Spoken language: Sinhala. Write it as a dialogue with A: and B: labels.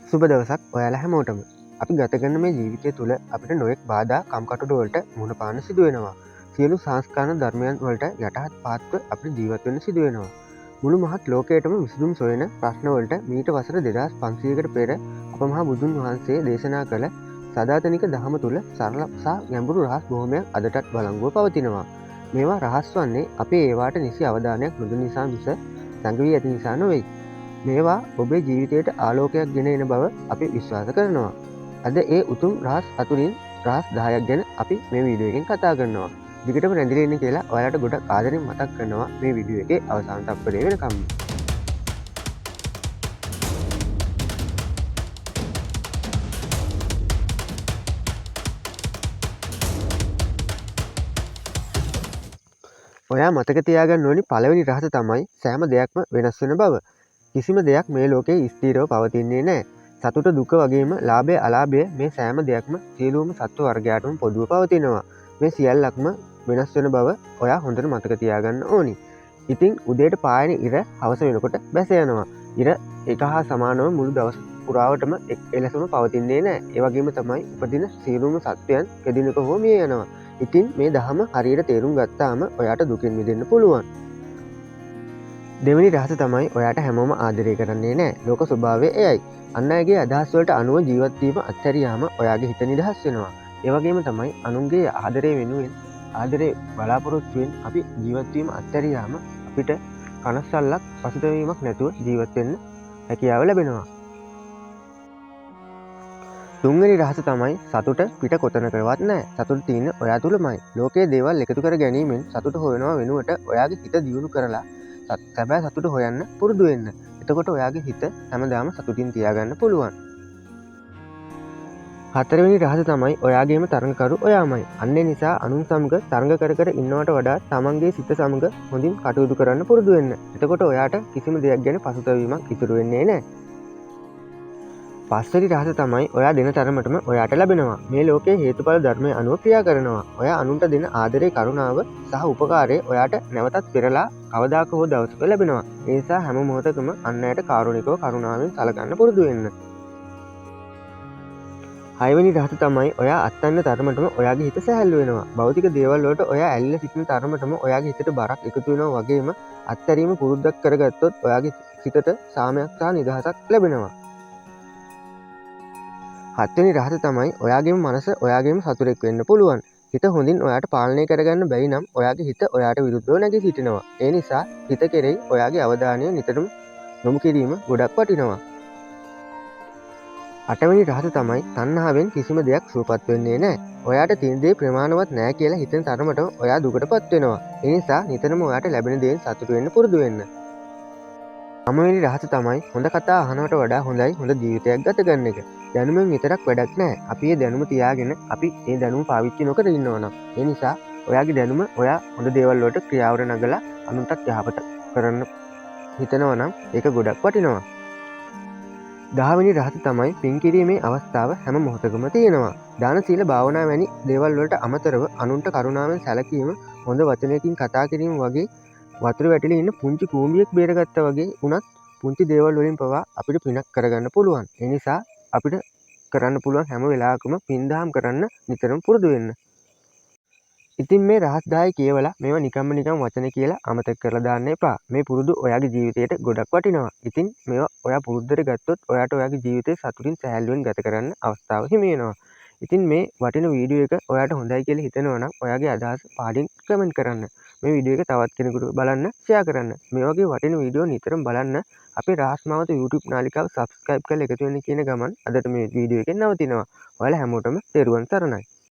A: සුබ දවසක් ඔයාලා හැමෝටම. අපි ගත කරන මේ ජීවිතය තුළ අපිට නොයෙක් බාධා කම්කටොළු වලට මුහුණ පාන්න සිදුවෙනවා. සියලු සංස්කාරණ ධර්මයන් වලට යටහත් පාත්ව අපිට ජීවත් වෙන්න සිදුවෙනවා. මුළු මහත් ලෝකයටම විසඳුම් සොයන ප්‍රශ්න වලට මීට වසර 2500කට පෙර අප මහා බුදුන් වහන්සේ දේශනා කළ සදාතනික දහම තුළ සරල සහ ගැඹුරු රහස් බොහොමයක් අදටත් වළංගුව පවතිනවා. මේවා රහස් වන්නේ අපේ ඒවාට නිසි අවධානයක් නොදුන් නිසා මිස සැඟවී ඇති නිසා නොවෙයි. මේවා ඔබේ ජීවිතයට ආලෝකයක් ගෙන එන බව අපි විශ්වාස කරනවා. අද ඒ උතුම් රහස් අතුරින් රහස් 10ක් ගැන අපි මේ වීඩියෝ එකෙන් කතා කරනවා. දිගටම රැඳිලා ඉන්න කියලා ඔයාලට ගොඩක් ආදරෙන් මතක් කරනවා මේ වීඩියෝ එකේ අවසාන තත්පරය වෙනකම්. ඔයා මතක තියාගන්න ඕනි පළවෙනි රහස තමයි සෑම දෙයක්ම වෙනස් වෙන බව. කිසිම දෙයක් මේ ලෝකේ ස්ථිරව පවතින්නේ නැහැ. සතුට දුක වගේම ලාභය අලාභය මේ සෑම දෙයක්ම සියලුම සත්ව වර්ගයාටම පොදුව පවතිනවා. මේ සියල්ලක්ම වෙනස් වෙන බව ඔයා හොඳට මතක තියාගන්න ඕනි. ඉතින් උදේට පායන ඉර හවස වෙනකොට බැස යනවා. ඉර එක හා සමානව මුළු දවස පුරාවටම එලෙසම පවතින්නේ නැහැ. ඒ වගේම තමයි උපදින සියලුම සත්වයන් කෙදිනක හෝ මිය යනවා. ඉතින් මේ දහම හරියට තේරුම් ගත්තාම ඔයාට දුකින් මිදෙන්න පුළුවන්. දෙවැනි රහස තමයි ඔයාට හැමෝම ආදරය කරන්නේ නැහැ. ලෝක ස්වභාවය එයයි. අන් අයගේ අදහස් වලට අනුව ජීවත් වීම අත්හැරියාම ඔයාගේ හිත නිදහස් වෙනවා. ඒ වගේම තමයි අනුන්ගේ ආදරය වෙනුවෙන් ආදරේ බලාපොරොත්තුවෙන් අපි ජීවත් වීම අත්හැරියාම අපිට කනස්සල්ලක් පසුතැවීමක් නැතුව ජීවත් වෙන්න හැකියාව ලැබෙනවා. තුන්වෙනි රහස තමයි සතුට පිට කොතනකවත් නැහැ. සතුට තියෙන ඔයා තුලමයි. ලෝකයේ දේවල් එකතු කර ගැනීමෙන් සතුට හොයනවා වෙනුවට ඔයාගේ හිත දියුණු කරලා සැබෑ සතුට හොයන්න පුරුදු වෙන්න. එතකොට ඔයාගේ හිත හැමදාම සතුටින් තියාගන්න පුළුවන්. හතරවෙනි රහස තමයි ඔයාගේම තරඟකරු ඔයාමයි. අන්න ඒ නිසා අනුන් සමග තරඟ කර කර ඉන්නවට වඩා තමන්ගේ සිත සමග හොඳින් කටයුතු කරන්න පුරුදු වෙන්න. එතකොට ඔයාට කිසිම දෙයක් ගැන පසුතැවීමක් ඉතුරු වෙන්නේ නැහැ. පස්වෙනි රහස තමයි ඔයා දෙන තරමටම ඔයාට ලැබෙනවා. මේ ලෝකයේ හේතුඵල ධර්මය අනුව ක්‍රියා කරනවා. ඔයා අනුන්ට දෙන ආදරේ කරුණාව සහ උපකාරය ඔයාට නැවතත් පෙරලා කවදාක හෝ දවසක ලැබෙනවා. ඒ නිසා හැම මොහොතකම අන් අයට කාරුණිකව කරුණාවෙන් සලකන්න පුරුදු වෙන්න. හයවෙනි රහස තමයි ඔයා අත්හන්න තරමටම ඔයාගේ හිත සැහැල්ලු වෙනවා. භෞතික දේවල් වලට ඔයා ඇලිලා සිටින තරමටම ඔයාගේ හිතට බරක් එකතු වෙනවා වගේම අත්හැරීම පුරුද්දක් කරගත්තොත් ඔයාගේ සිතට සාමයක් සහ නිදහසක් ලැබෙනවා. හත්වෙනි රහස තමයි ඔයාගේම මනස ඔයාගේම සතුරෙක් වෙන්න පුළුවන්. හිත හොඳින් ඔයාට පාලනය කරගන්න බැරි නම් ඔයාගේ හිත ඔයාට විරුද්ධව නැගී සිටිනවා. ඒ නිසා හිත කෙරෙහි ඔයාගේ අවධානය නිතරම යොමු කිරීම ගොඩක් වටිනවා. අටවෙනි රහස තමයි තණ්හාවෙන් කිසිම දෙයක් සුවපත් වෙන්නේ නැහැ. ඔයාට තියෙන දේ ප්‍රමාණවත් නැහැ කියලා හිතෙන තරමට ඔයා දුකටපත් වෙනවා. ඒ නිසා නිතරම ඔයාට ලැබෙන දේෙන් සතුටු වෙන්න පුරුදු වෙන්න. නවවෙනි රහස තමයි හොඳ කතා අහනවට වඩා හොඳයි හොඳ ජීවිතයක් ගත කරන එක. දැනුමෙන් විතරක් වැඩක් නැහැ. අපි මේ දැනුම තියාගෙන අපි මේ දැනුම පාවිච්චි නොකර ඉන්නවා නම් ඒ නිසා ඔයාගේ දැනුම ඔයා හොඳ දේවල් වලට ක්‍රියාවට නගලා අනුන්ටත් යහපත කරන්න හිතනවා නම් ඒක ගොඩක් වටිනවා. 10 වෙනි රහස තමයි පින් කිරීමේ අවස්ථාව හැම මොහොතකම තියෙනවා. දාන සීල භාවනා වැනි දේවල් වලට අමතරව අනුන්ට කරුණාවෙන් සැලකීම, හොඳ වචනයකින් කතා කිරීම වගේ වතුර වැටිලා ඉන්න පුංචි කූඹියක් බේරගත්තා වගේ උනත් පුංචි දේවල් වලින් පවා අපිට පිනක් කරගන්න පුළුවන්. ඒ නිසා අපිට කරන්න පුළුවන් හැම වෙලාවකම පින්දහම් කරන්න නිතරම පුරුදු වෙන්න. ඉතින් මේ රහස් 10 කියවලා මේවා නිකම්ම නිකම් වචන කියලා අමතක කරලා දාන්න එපා. මේ පුරුදු ඔයාගේ ජීවිතයට ගොඩක් වටිනවා. ඉතින් මේවා ඔයා පුරුද්දට ගත්තොත් ඔයාට ඔයාගේ ජීවිතේ සතුටින් සැහැල්ලුවෙන් ගත කරන්න අවස්ථාව හිමි වෙනවා. ඉතින් මේ වටින වීඩියෝ එක ඔයාට හොඳයි කියලා හිතෙනවා නම් ඔයාගේ අදහස පහලින් කමෙන්ට් කරන්න. මේ වීඩියෝ එක තවත් කෙනෙකුට බලන්න ෂෙයා කරන්න. මේ වගේ වටින වීඩියෝ නිතරම බලන්න අපේ රහස් මාවත YouTube නාලිකාව subscribe කරලා එකතු වෙන්න කියන ගමන් අදට මේ වීඩියෝ එකෙන් නවතිනවා. ඔයාලා හැමෝටම තෙරුවන් සරණයි.